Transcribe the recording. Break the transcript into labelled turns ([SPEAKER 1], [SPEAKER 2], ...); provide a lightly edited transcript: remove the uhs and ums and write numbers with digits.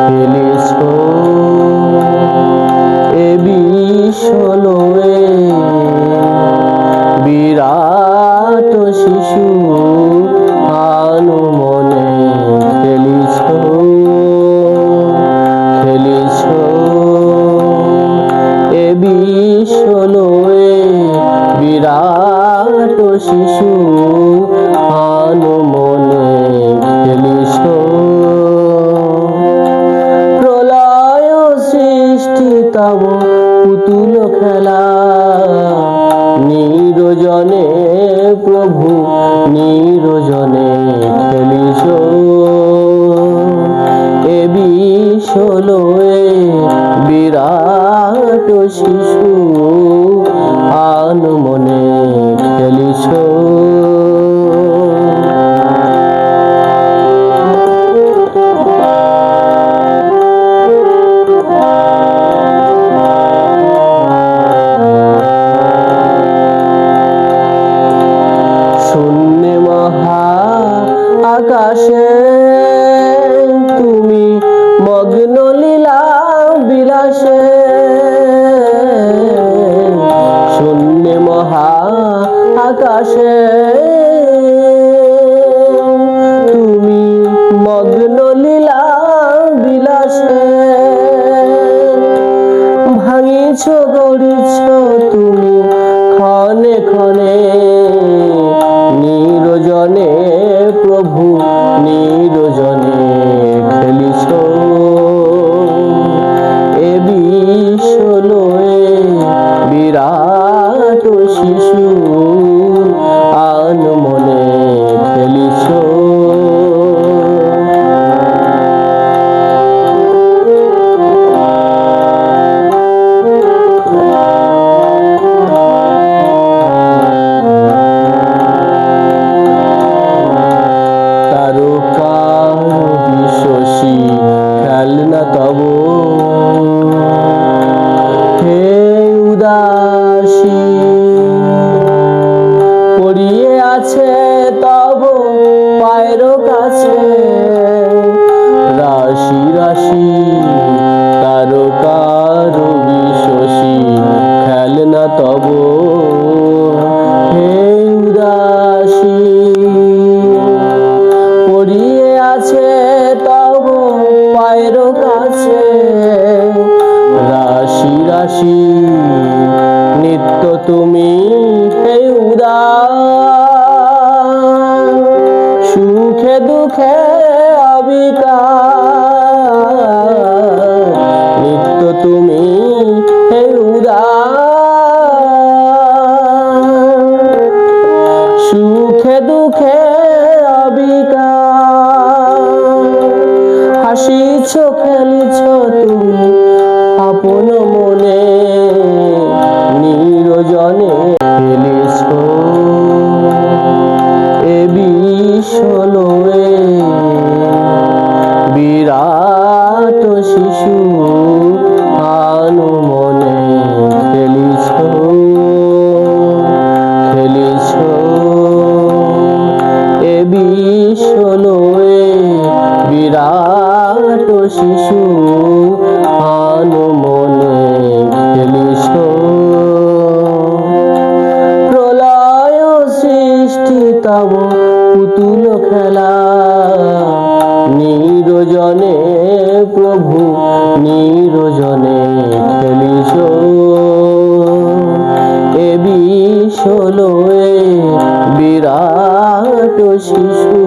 [SPEAKER 1] খেলিছ এ বিশ্বলয়ে বিরাট শিশু আনুমনে খেলিছ খেলিছ এ বিশ্বলয়ে বিরাট শিশু আনুমনে খেলিছ প্রলয় সৃষ্টি তব পুতুল খেলা নিরজনে প্রভু নিরজনে খেলিছ এ বিশ্বলয়ে বিরাট শিশু আনুমনে খেলিছ শূন্যে মহা আকাশে তুমি মগ্ন লীলা বিলাসে শূন্যে মহা আকাশে তুমি মগ্ন লীলা বিলাসে ভাঙিছ গড়িছ তুমি ক্ষণে ক্ষণে নিরজনে প্রভু নিরজনে খেলিছ এ বিশ্বলয়ে বিরাট শিশু আনমনে খেলিছ খেলনা তব হে উদাসী পড়িয়ে আছে তব পায়ের কাছে রাশি রাশি তারকার বিশসী খেলনা তব হে উদাসী পড়িয়ে আছে তব পায়ের কাছে রাশি রাশি নিত্য তুমি হে উদার সুখে দুঃখে অবিকার নিত্য তুমি হে উদার সুখে দুঃখে অবিকার হাসিছ খেলিছ তুমি আপন মনে নিরজনে খেলিছ এ বিশ্বলয়ে বিরাট শিশু আনুমনে খেলিছ খেলিছ এ বিশ্বলয়ে বিরাট শিশু আনুমনে খেলিছ প্রলয় সৃষ্টি তব পুতুল খেলা নিরজনে প্রভু নিরজনে খেলিছ এ বিশ্বলয়ে বিরাট শিশু